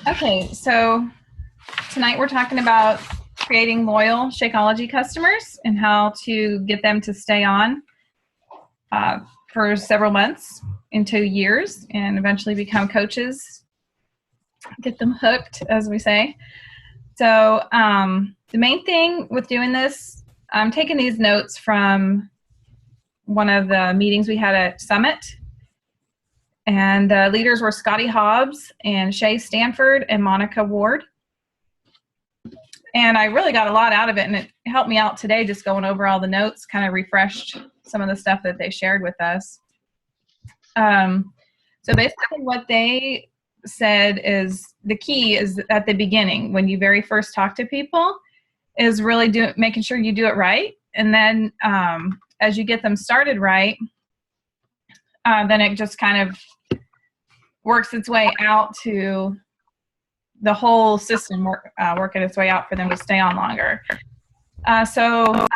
Okay, so tonight we're talking about creating loyal Shakeology customers and how to get them to stay on uh, for several months into years and eventually become coaches, get them hooked, as we say. So the main thing with doing this, I'm taking these notes from one of the meetings we had at Summit. And the leaders were Scotty Hobbs and Shay Stanford and Monica Ward. And I really got a lot out of it, and it helped me out today just going over all the notes, kind of refreshed some of the stuff that they shared with us. So basically what they said is the key is at the beginning, when you very first talk to people, is really making sure you do it right. And then as you get them started right, then it just kind of works its way out to the whole system working its way out for them to stay on longer. So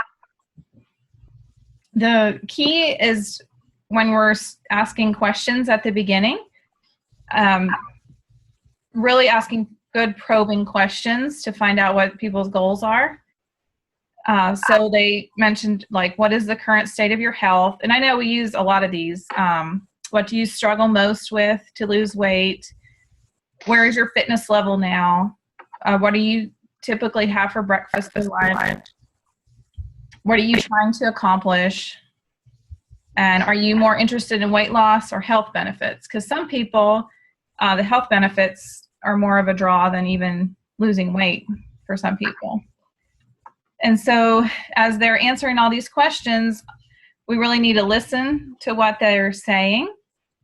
the key is when we're asking questions at the beginning, really asking good probing questions to find out what people's goals are. So they mentioned, like, what is the current state of your health? And I know we use a lot of these. What do you struggle most with to lose weight? Where is your fitness level now? What do you typically have for breakfast and lunch? What are you trying to accomplish? And are you more interested in weight loss or health benefits? Because some people, the health benefits are more of a draw than even losing weight for some people. And so as they're answering all these questions, we really need to listen to what they're saying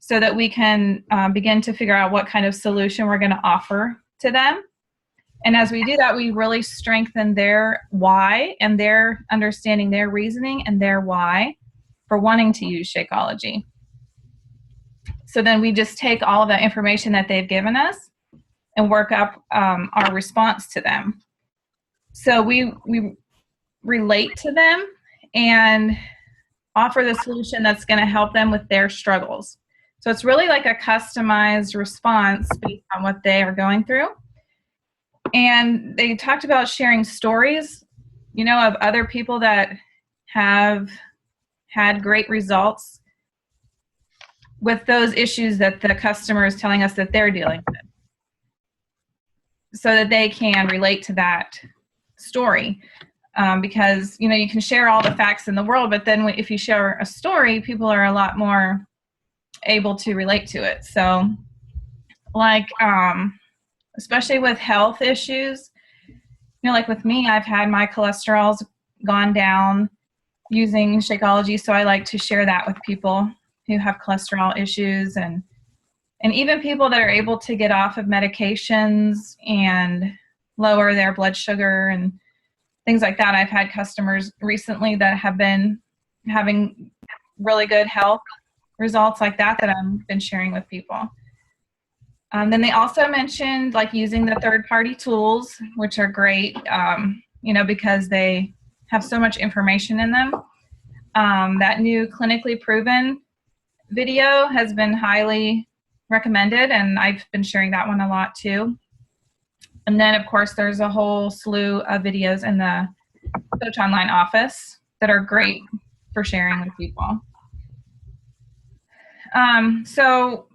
so that we can begin to figure out what kind of solution we're going to offer to them. And as we do that, we really strengthen their why and their understanding, their reasoning and their why for wanting to use Shakeology. So then we just take all of the information that they've given us and work up our response to them. So we relate to them and offer the solution that's going to help them with their struggles. So it's really like a customized response based on what they are going through. And they talked about sharing stories, of other people that have had great results with those issues that the customer is telling us that they're dealing with, so that they can relate to that story. Because, you can share all the facts in the world, but then if you share a story, people are a lot more able to relate to it. So like, especially with health issues, like with me, I've had my cholesterol's gone down using Shakeology. So I like to share that with people who have cholesterol issues and even people that are able to get off of medications and lower their blood sugar and things like that. I've had customers recently that have been having really good health results like that I've been sharing with people. Then they also mentioned like using the third-party tools, which are great, because they have so much information in them. That new clinically proven video has been highly recommended, and I've been sharing that one a lot too. And then, of course, there's a whole slew of videos in the Coach Online office that are great for sharing with people. So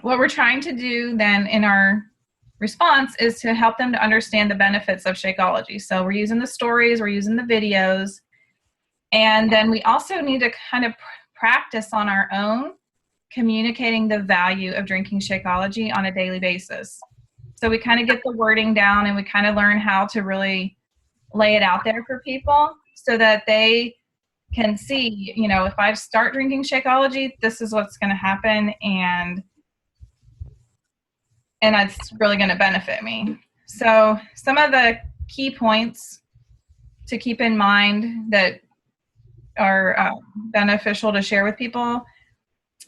what we're trying to do then in our response is to help them to understand the benefits of Shakeology. So we're using the stories, we're using the videos, and then we also need to kind of practice on our own communicating the value of drinking Shakeology on a daily basis. So we kind of get the wording down and we kind of learn how to really lay it out there for people so that they can see, if I start drinking Shakeology, this is what's going to happen, and it's really going to benefit me. So some of the key points to keep in mind that are beneficial to share with people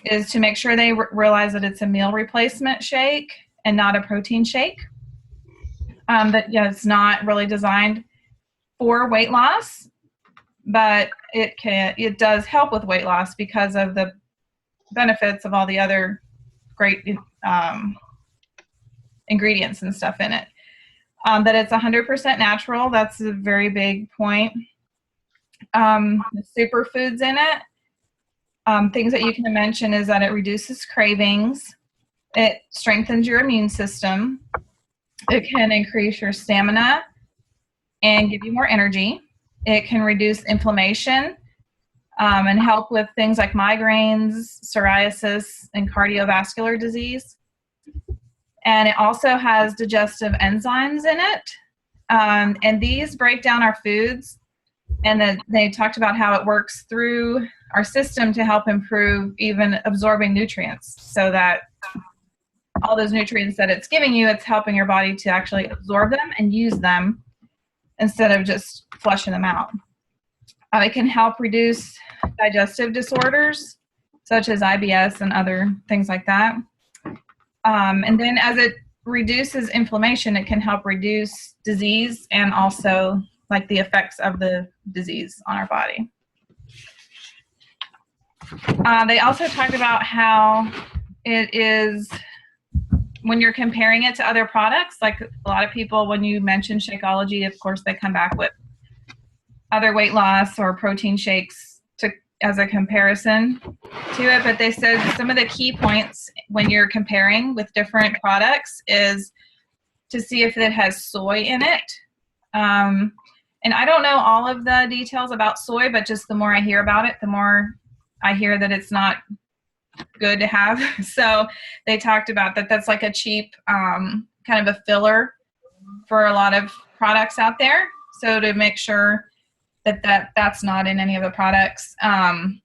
is to make sure they realize that it's a meal replacement shake and not a protein shake. That it's not really designed for weight loss, but it does help with weight loss because of the benefits of all the other great ingredients and stuff in it. That it's 100% natural. That's a very big point. The superfoods in it. Things that you can mention is that it reduces cravings. It strengthens your immune system. It can increase your stamina and give you more energy. It can reduce inflammation and help with things like migraines, psoriasis, and cardiovascular disease. And it also has digestive enzymes in it. And these break down our foods. And then they talked about how it works through our system to help improve even absorbing nutrients, so that all those nutrients that it's giving you, it's helping your body to actually absorb them and use them instead of just flushing them out. It can help reduce digestive disorders such as IBS and other things like that. And then as it reduces inflammation, it can help reduce disease and also like the effects of the disease on our body. They also talked about how it is, when you're comparing it to other products, like a lot of people, when you mention Shakeology, of course, they come back with other weight loss or protein shakes as a comparison to it. But they said some of the key points when you're comparing with different products is to see if it has soy in it. And I don't know all of the details about soy, but just the more I hear about it, the more I hear that it's not good to have. So they talked about that that's like a cheap kind of a filler for a lot of products out there. So to make sure that's not in any of the products. And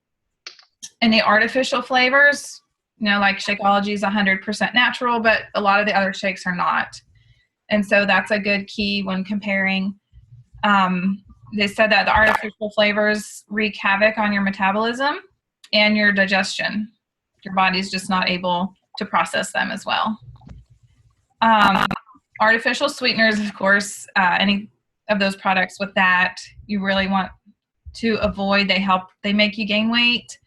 the artificial flavors, like Shakeology is 100% natural, but a lot of the other shakes are not. And so that's a good key when comparing. They said that the artificial flavors wreak havoc on your metabolism and your digestion. Your body's just not able to process them as well. Artificial sweeteners, of course, any of those products with that, you really want to avoid. They make you gain weight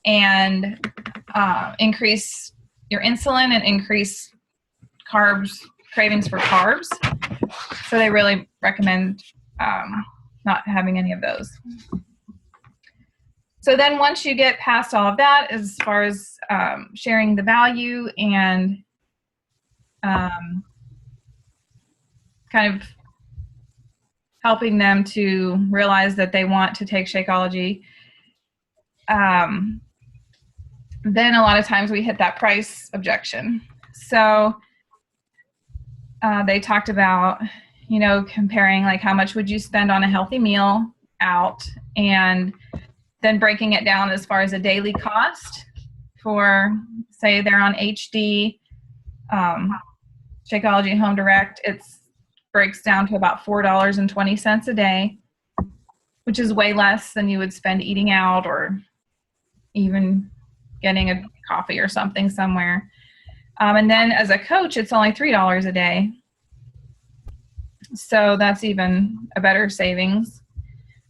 and increase your insulin and increase cravings for carbs. So they really recommend not having any of those. So then once you get past all of that, as far as sharing the value and kind of helping them to realize that they want to take Shakeology, then a lot of times we hit that price objection. So they talked about, comparing like how much would you spend on a healthy meal out, and then breaking it down as far as a daily cost for, say they're on HD, Shakeology Home Direct, it breaks down to about $4.20 a day, which is way less than you would spend eating out or even getting a coffee or something somewhere. And then as a coach, it's only $3 a day. So that's even a better savings.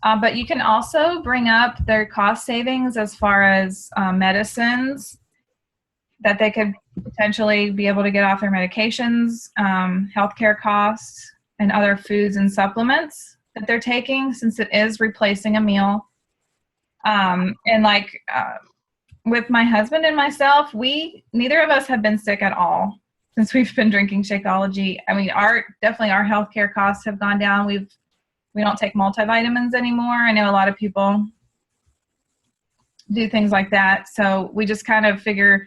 But you can also bring up their cost savings as far as medicines that they could potentially be able to get off their medications, healthcare costs, and other foods and supplements that they're taking, since it is replacing a meal. And with my husband and myself, neither of us have been sick at all since we've been drinking Shakeology. I mean, definitely our healthcare costs have gone down. We don't take multivitamins anymore. I know a lot of people do things like that. So we just kind of figure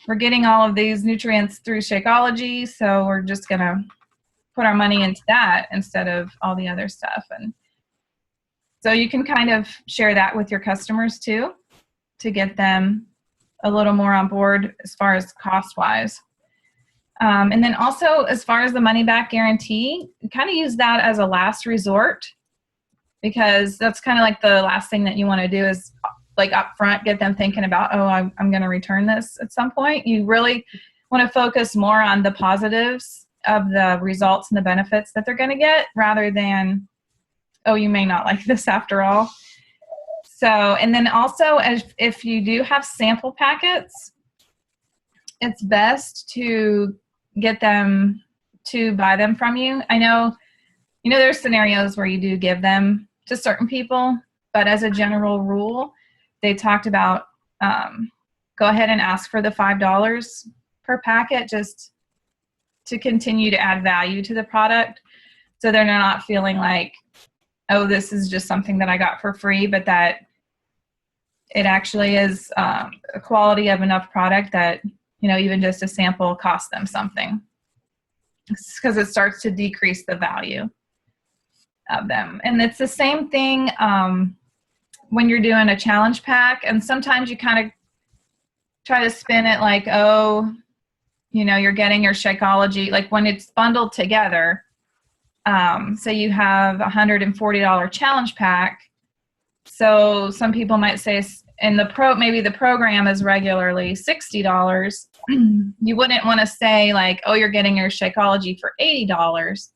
we're getting all of these nutrients through Shakeology, so we're just going to put our money into that instead of all the other stuff. And so you can kind of share that with your customers too, to get them a little more on board as far as cost-wise. And then also, as far as the money-back guarantee, kind of use that as a last resort, because that's kind of like the last thing that you want to do is like up front get them thinking about, oh, I'm going to return this at some point. You really want to focus more on the positives of the results and the benefits that they're going to get, rather than, oh, you may not like this after all. So, and then also, if you do have sample packets, it's best to get them to buy them from you. I know, there's scenarios where you do give them to certain people, but as a general rule, they talked about go ahead and ask for the $5 per packet just to continue to add value to the product, so they're not feeling like, oh, this is just something that I got for free, but that it actually is a quality of enough product that, even just a sample costs them something, because it starts to decrease the value of them. And it's the same thing when you're doing a challenge pack, and sometimes you kind of try to spin it like, oh, you're getting your Shakeology, like when it's bundled together. So you have a $140 challenge pack. So some people might say, and maybe the program is regularly $60. You wouldn't want to say like, oh, you're getting your Shakeology for $80.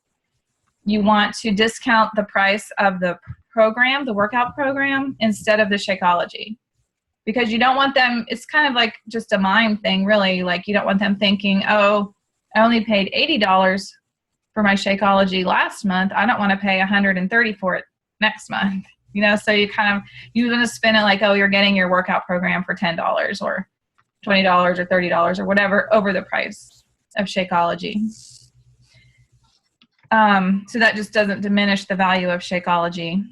You want to discount the price of the program, the workout program, instead of the Shakeology. Because you don't want them, it's kind of like just a mind thing, really. Like, you don't want them thinking, oh, I only paid $80 for my Shakeology last month. I don't want to pay $130 for it next month. So you want to spin it like, oh, you're getting your workout program for $10 or $20 or $30 or whatever over the price of Shakeology. So that just doesn't diminish the value of Shakeology.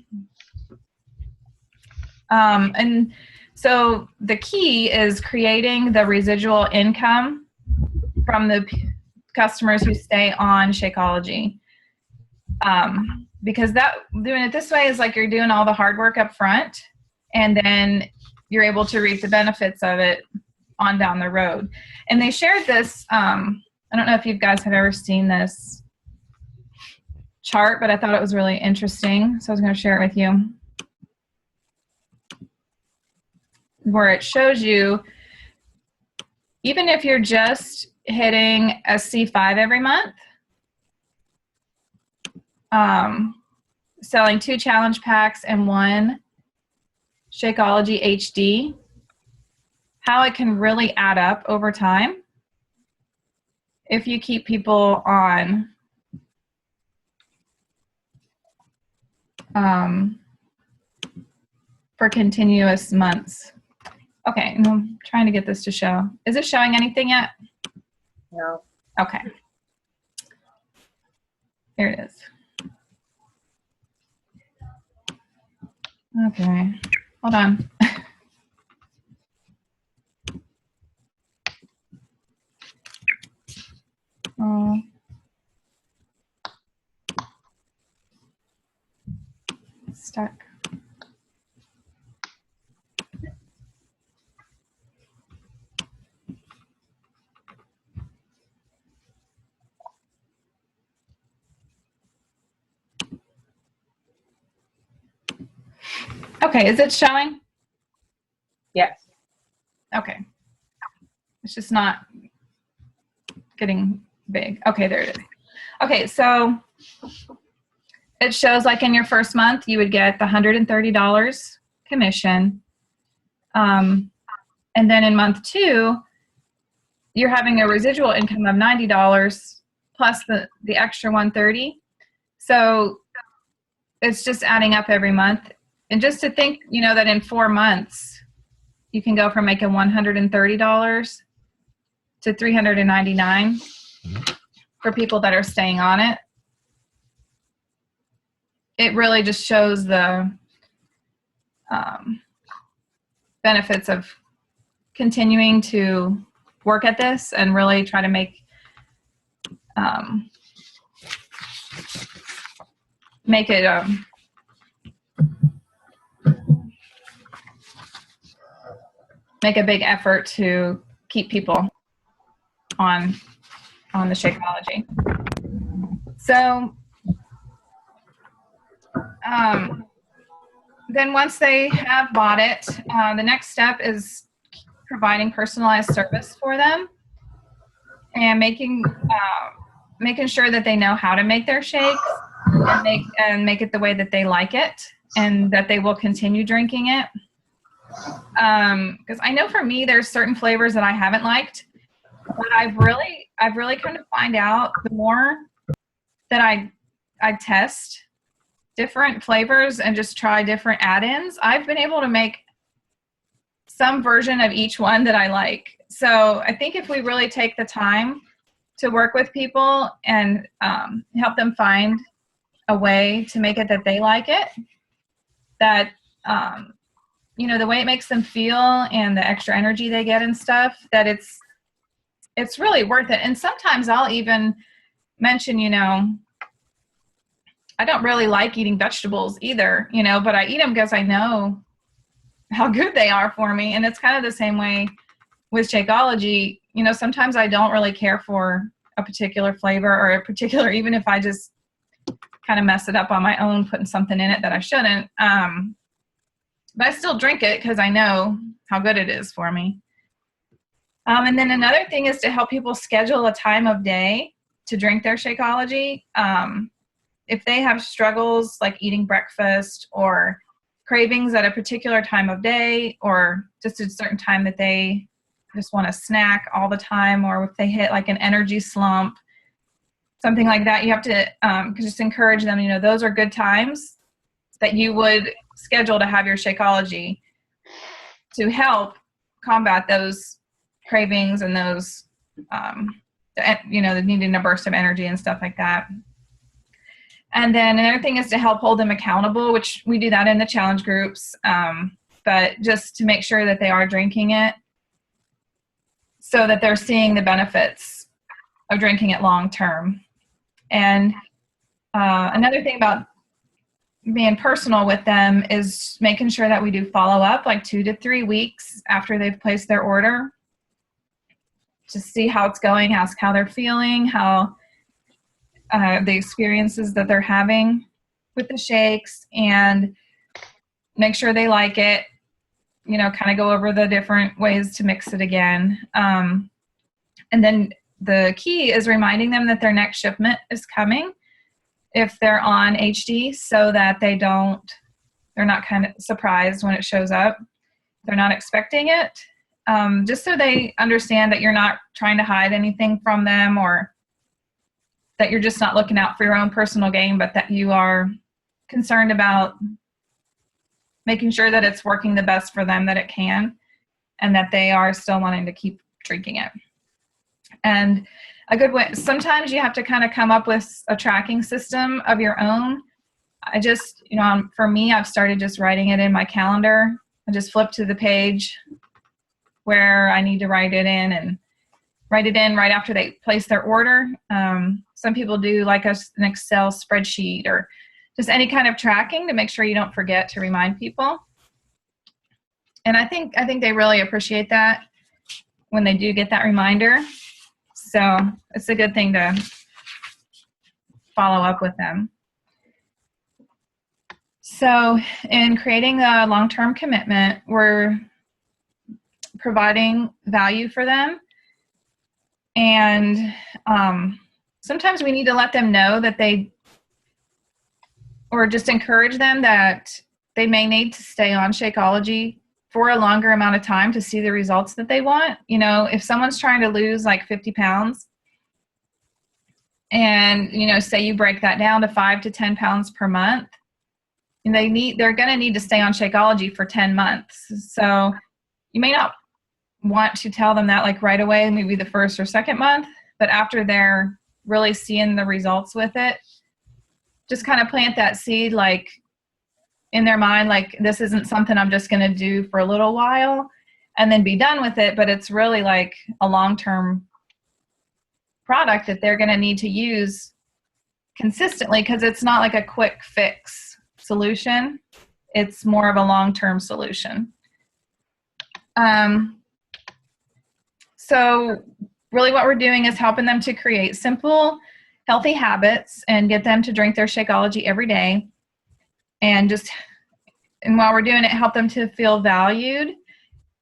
And so the key is creating the residual income from the customers who stay on Shakeology. Because doing it this way is like you're doing all the hard work up front, and then you're able to reap the benefits of it on down the road. And they shared this, I don't know if you guys have ever seen this chart, but I thought it was really interesting, so I was going to share it with you, where it shows you, even if you're just hitting a C5 every month, selling 2 challenge packs and 1 Shakeology HD, how it can really add up over time if you keep people on for continuous months. Okay, and I'm trying to get this to show. Is it showing anything yet? No. Okay. There it is. Okay, hold on. Oh. Stuck. Okay, is it showing? Yes. Okay. It's just not getting big. Okay, there it is. Okay, so it shows like in your first month, you would get the $130 commission. And then in month 2, you're having a residual income of $90 plus the extra $130. So it's just adding up every month. And just to think, that in 4 months, you can go from making $130 to $399 for people that are staying on it. It really just shows the benefits of continuing to work at this and really try to make it make a big effort to keep people on the Shakeology. So then once they have bought it, the next step is providing personalized service for them and making sure that they know how to make their shakes and make it the way that they like it and that they will continue drinking it. Because I know for me, there's certain flavors that I haven't liked, but I've I've really kind of find out the more that I test different flavors and just try different add-ins, I've been able to make some version of each one that I like. So I think if we really take the time to work with people and help them find a way to make it that they like it, that the way it makes them feel and the extra energy they get and stuff, that it's really worth it. And sometimes I'll even mention, I don't really like eating vegetables either, but I eat them because I know how good they are for me. And it's kind of the same way with Shakeology. Sometimes I don't really care for a particular flavor or a particular, even if I just kind of mess it up on my own, putting something in it that I shouldn't. But I still drink it because I know how good it is for me. And then another thing is to help people schedule a time of day to drink their Shakeology. If they have struggles like eating breakfast or cravings at a particular time of day, or just a certain time that they just want to snack all the time, or if they hit like an energy slump, something like that, you have to just encourage them, those are good times that you would schedule to have your Shakeology to help combat those cravings and those, the needing a burst of energy and stuff like that. And then another thing is to help hold them accountable, which we do that in the challenge groups, but just to make sure that they are drinking it so that they're seeing the benefits of drinking it long term. And another thing about being personal with them is making sure that we do follow up like 2 to 3 weeks after they've placed their order to see how it's going, ask how they're feeling, how the experiences that they're having with the shakes, and make sure they like it, kind of go over the different ways to mix it again. And then the key is reminding them that their next shipment is coming if they're on HD, so that they're not kind of surprised when it shows up. They're not expecting it. Just so they understand that you're not trying to hide anything from them, or that you're just not looking out for your own personal gain, but that you are concerned about making sure that it's working the best for them that it can, and that they are still wanting to keep drinking it. And a good way, sometimes you have to kind of come up with a tracking system of your own. I just, for me, I've started just writing it in my calendar. I just flip to the page where I need to write it in, and write it in right after they place their order. Some people do like an Excel spreadsheet, or just any kind of tracking to make sure you don't forget to remind people. And I think they really appreciate that when they do get that reminder. So it's a good thing to follow up with them. So in creating a long-term commitment, we're providing value for them. And sometimes we need to let them know that or just encourage them that they may need to stay on Shakeology for a longer amount of time to see the results that they want. If someone's trying to lose like 50 pounds and, say you break that down to 5 to 10 pounds per month, and they're going to need to stay on Shakeology for 10 months. So you may not want to tell them that like right away, maybe the first or second month, but after they're really seeing the results with it, just kind of plant that seed like in their mind, like this isn't something I'm just going to do for a little while and then be done with it, but it's really like a long-term product that they're going to need to use consistently, because it's not like a quick fix solution. It's more of a long-term solution. So really what we're doing is helping them to create simple, healthy habits and get them to drink their Shakeology every day. And while we're doing it, help them to feel valued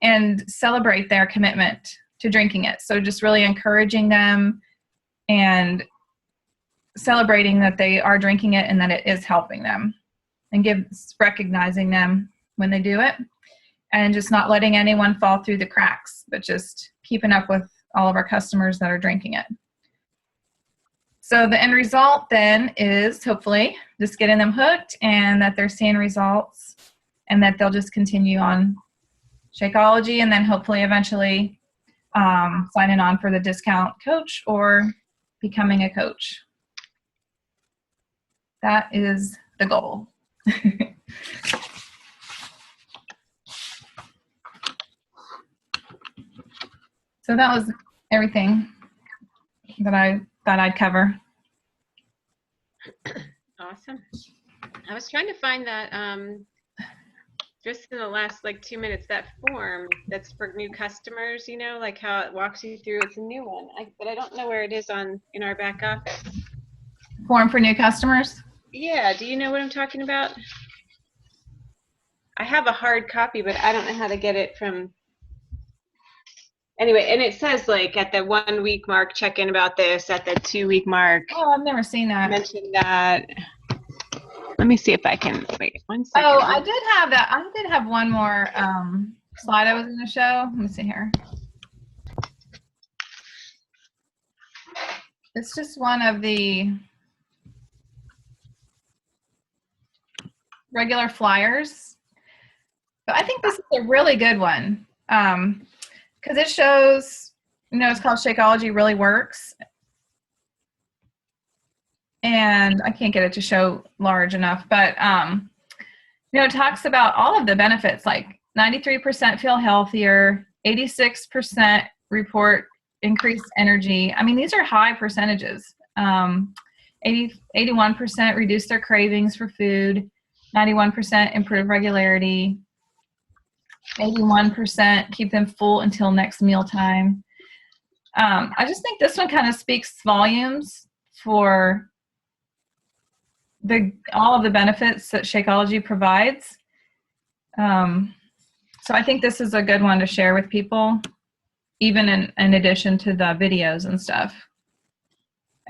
and celebrate their commitment to drinking it. So just really encouraging them and celebrating that they are drinking it and that it is helping them, and recognizing them when they do it, and just not letting anyone fall through the cracks, but just keeping up with all of our customers that are drinking it. So the end result then is hopefully just getting them hooked and that they're seeing results and that they'll just continue on Shakeology and then hopefully eventually signing on for the discount coach or becoming a coach. That is the goal. So that was everything that I thought I'd cover. Awesome. I was trying to find that just in the last 2 minutes, that form that's for new customers, like how it walks you through. It's a new one, but I don't know where it is in our back office. Form for new customers? Yeah, do you know what I'm talking about? I have a hard copy, but I don't know how to get it from. Anyway, and it says at the 1 week mark, check in about this. At the 2 week mark, Oh, I've never seen that. Mention that. Let me see if I can wait 1 second. Oh, I did have that. I did have one more slide I was going to show. Let me see here. It's just one of the regular flyers. But I think this is a really good one because it shows, it's called Shakeology Really Works. And I can't get it to show large enough, but, it talks about all of the benefits, like 93% feel healthier, 86% report increased energy. I mean, these are high percentages. 81% reduce their cravings for food, 91% improve regularity, 81% keep them full until next mealtime. I just think this one kind of speaks volumes for all of the benefits that Shakeology provides. So I think this is a good one to share with people, even in addition to the videos and stuff.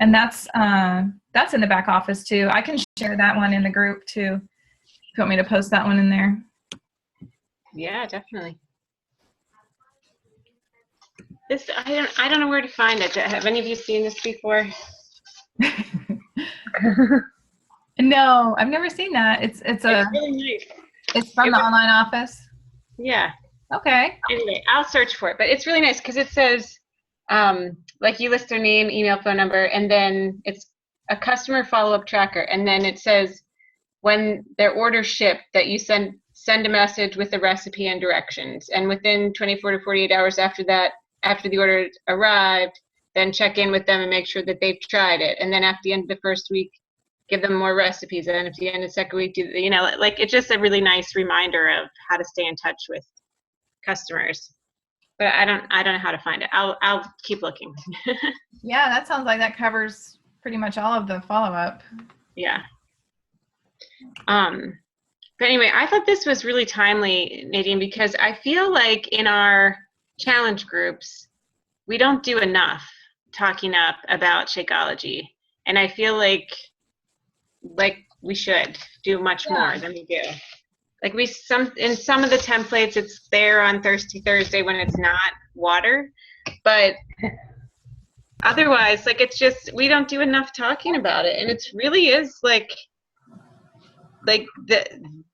And that's in the back office too. I can share that one in the group too. If you want me to post that one in there. Yeah, definitely. This I don't know where to find it. Have any of you seen this before? No, I've never seen that. It's really nice. It's from the online office. Yeah. Okay. Anyway, I'll search for it, but it's really nice because it says you list their name, email, phone number, and then it's a customer follow-up tracker, and then it says when their order shipped that you send a message with the recipe and directions, and within 24 to 48 hours after that, after the order arrived, then check in with them and make sure that they've tried it, and then at the end of the first week, give them more recipes, and at the end of the second week, it's just a really nice reminder of how to stay in touch with customers. But I don't know how to find it. I'll keep looking. Yeah, that sounds like that covers pretty much all of the follow-up. Yeah. But anyway, I thought this was really timely, Nadine, because I feel like in our challenge groups, we don't do enough talking up about Shakeology. And I feel like we should do much more than we do. In some of the templates, it's there on Thirsty Thursday when it's not water, but otherwise, it's just, we don't do enough talking about it. And it really is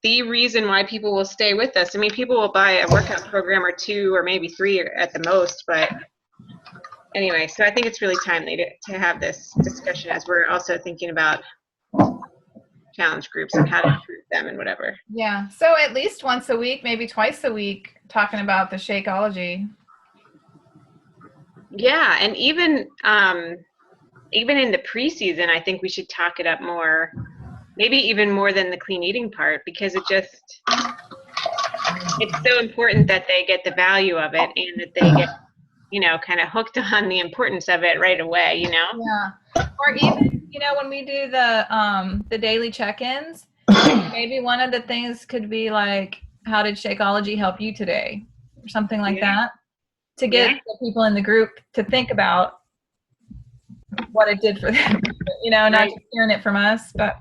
the reason why people will stay with us. I mean, people will buy a workout program or two or maybe three at the most, but anyway, so I think it's really timely to have this discussion as we're also thinking about challenge groups and how to improve them and whatever. Yeah, so at least once a week, maybe twice a week, talking about the Shakeology. Yeah, and even in the preseason, I think we should talk it up more, maybe even more than the clean eating part, because it's so important that they get the value of it and that they get, kind of hooked on the importance of it right away, Yeah. Or even, when we do the daily check-ins, maybe one of the things could be like, how did Shakeology help you today? Or something like that, to get the people in the group to think about what it did for them, not just hearing it from us, but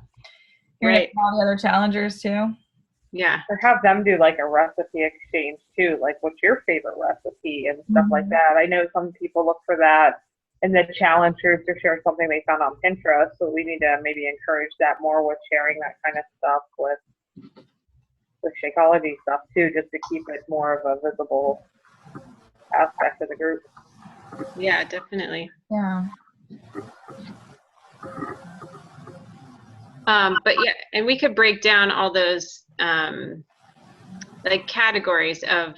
hearing it from all the other challengers too. Yeah. Or have them do a recipe exchange too, what's your favorite recipe and stuff like that. I know some people look for that and the challengers to share something they found on Pinterest. So we need to maybe encourage that more with sharing that kind of stuff with Shakeology stuff too, just to keep it more of a visible aspect of the group. Yeah, definitely. Yeah. But yeah, and we could break down all those like categories of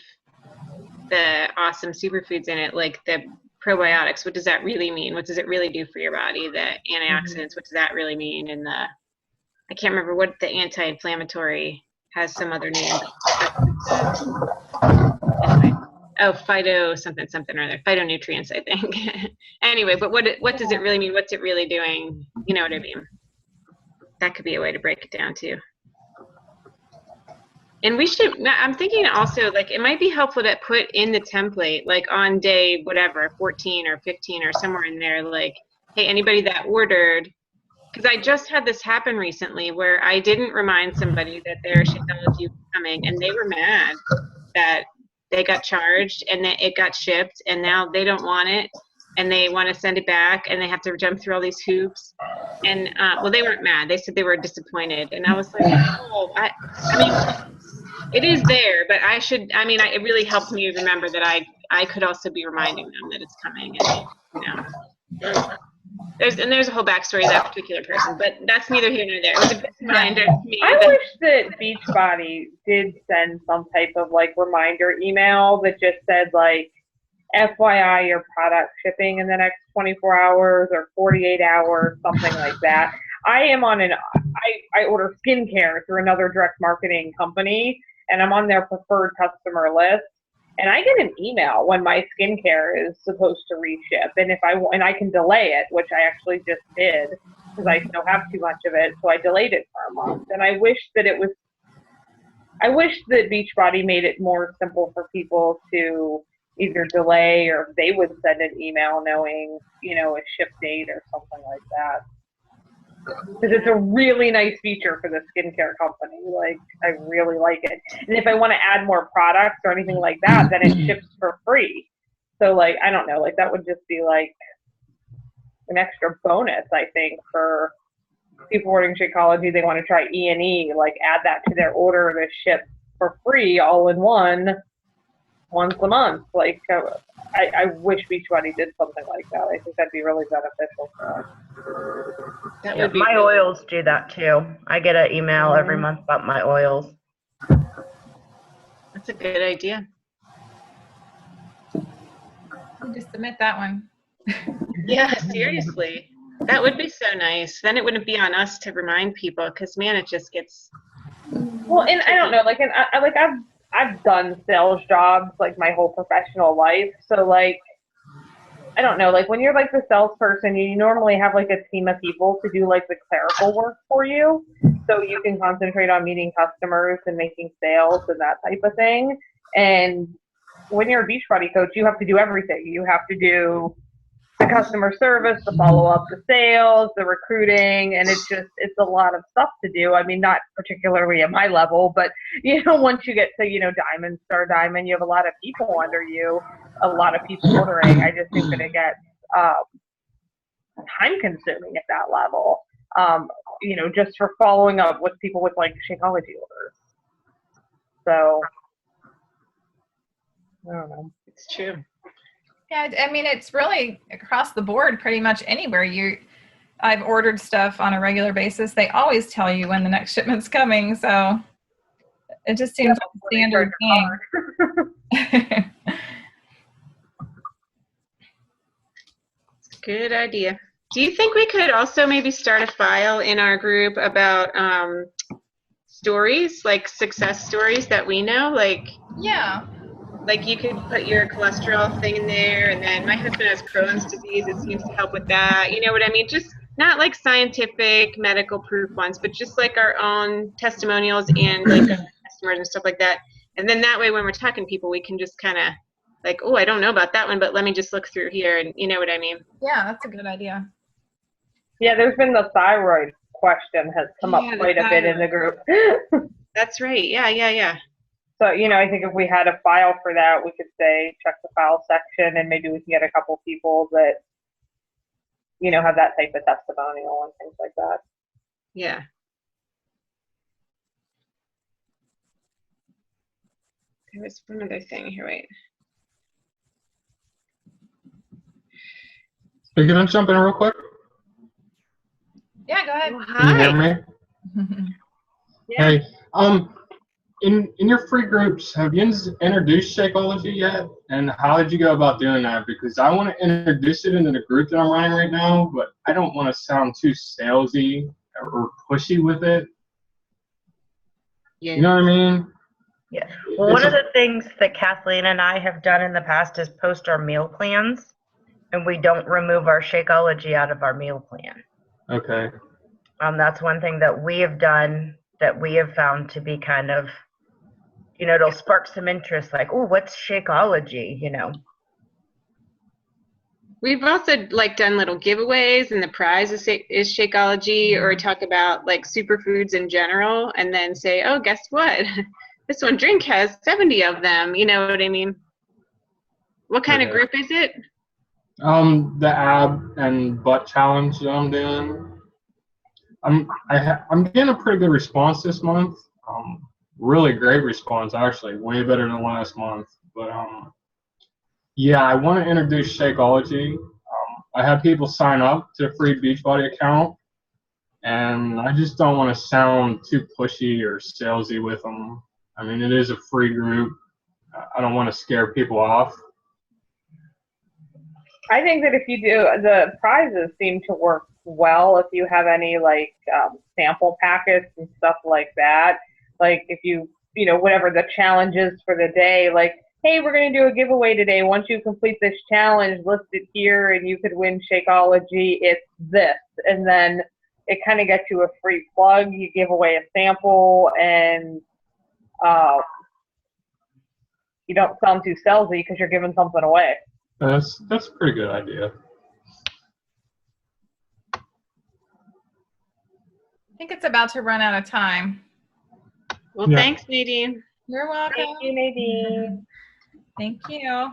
the awesome superfoods in it, like the probiotics. What does that really mean? What does it really do for your body? The antioxidants, what does that really mean? And I can't remember what the anti-inflammatory has some other name. Anyway. Oh, phyto something or other. Phytonutrients, I think. Anyway, but what does it really mean? What's it really doing? You know what I mean? That could be a way to break it down too. And we should, I'm thinking also, like, it might be helpful to put in the template, like on day whatever, 14 or 15 or somewhere in there, like, hey, anybody that ordered, because I just had this happen recently where I didn't remind somebody that their Shakeology was coming, and they were mad that they got charged and that it got shipped, and now they don't want it, and they want to send it back, and they have to jump through all these hoops. And well, they weren't mad. They said they were disappointed, and I was like, oh, I mean, it is there, but it really helped me remember that I could also be reminding them that it's coming, and you know, there's a whole backstory of that particular person, but that's neither here nor there. It was a good reminder to me. I wish that Beachbody did send some type of like reminder email that just said like, FYI, your product shipping in the next 24 hours or 48 hours, something like that. I order skincare through another direct marketing company, and I'm on their preferred customer list. And I get an email when my skincare is supposed to reship, and I can delay it, which I actually just did because I still have too much of it, so I delayed it for a month. And I wish that Beachbody made it more simple for people to either delay, or if they would send an email knowing, you know, a ship date or something like that. Because it's a really nice feature for the skincare company. Like, I really like it. And if I want to add more products or anything like that, then it ships for free. So, like, I don't know, like, that would just be like an extra bonus, I think, for people ordering Shakeology. They want to try E&E, like, add that to their order to ship for free all in one once a month. Like, I wish Beachbody did something like that. I think that'd be really beneficial for us. That Yeah, would be my oils do that too. I get an email every month about my oils. That's a good idea. You just submit that one. Yeah, seriously. That would be so nice. Then it wouldn't be on us to remind people, because man, it just gets. Well, and I don't know, like, and I've done sales jobs like my whole professional life. So like, I don't know, like when you're like the salesperson, you normally have like a team of people to do like the clerical work for you. So you can concentrate on meeting customers and making sales and that type of thing. And when you're a Beachbody coach, you have to do everything. You have to do the customer service, the follow-up, the sales, the recruiting, and it's a lot of stuff to do. I mean, not particularly at my level, but, you know, once you get to, you know, Diamond, Star Diamond, you have a lot of people under you, a lot of people ordering. I just think that it gets time-consuming at that level, you know, just for following up with people with, like, Shakeology orders. So, I don't know. It's true. Yeah, I mean, it's really across the board, pretty much anywhere. I've ordered stuff on a regular basis. They always tell you when the next shipment's coming, so it just seems like a standard thing. Good idea. Do you think we could also maybe start a file in our group about stories, like success stories that we know? Like, Yeah. like you could put your cholesterol thing in there, and then my husband has Crohn's disease. It seems to help with that. You know what I mean? Just not like scientific medical proof ones, but just like our own testimonials and like customers and stuff like that. And then that way, when we're talking to people, we can just kind of like, oh, I don't know about that one, but let me just look through here, and you know what I mean? Yeah, that's a good idea. Yeah, there's been the thyroid question has come up quite a bit in the group. That's right. Yeah. So, you know, I think if we had a file for that, we could say check the file section, and maybe we can get a couple people that have that type of testimonial and things like that. Yeah. There was one other thing here. Wait. Are you gonna jump in real quick? Yeah, go ahead. Oh, Can you hear hi. me? Yeah. Hey, in your free groups, have you introduced Shakeology yet? And how did you go about doing that? Because I want to introduce it into the group that I'm running right now, but I don't want to sound too salesy or pushy with it. Yeah. You know what I mean? Yeah. Well, one of the things that Kathleen and I have done in the past is post our meal plans, and we don't remove our Shakeology out of our meal plan. Okay. That's one thing that we have done that we have found to be kind of, it'll spark some interest, like, oh, what's Shakeology, We've also like done little giveaways, and the prize is Shakeology, or talk about like superfoods in general, and then say, oh, guess what? This one drink has 70 of them. You know what I mean? What kind of Okay. group is it? The ab and butt challenge that I'm doing. I'm getting a pretty good response this month. Really great response, actually, way better than last month. But yeah, I want to introduce Shakeology. I had people sign up to a free Beachbody account, and I just don't want to sound too pushy or salesy with them. I mean, it is a free group. I don't want to scare people off. I think that if you do, the prizes seem to work well if you have any like sample packets and stuff like that. Like if you whatever the challenge is for the day, like, hey, we're going to do a giveaway today. Once you complete this challenge, list it here and you could win Shakeology. It's this. And then it kind of gets you a free plug. You give away a sample, and you don't sound too salesy because you're giving something away. That's a pretty good idea. I think it's about to run out of time. Well, Yeah. thanks, Nadine. You're welcome. Thank you, Nadine. Thank you.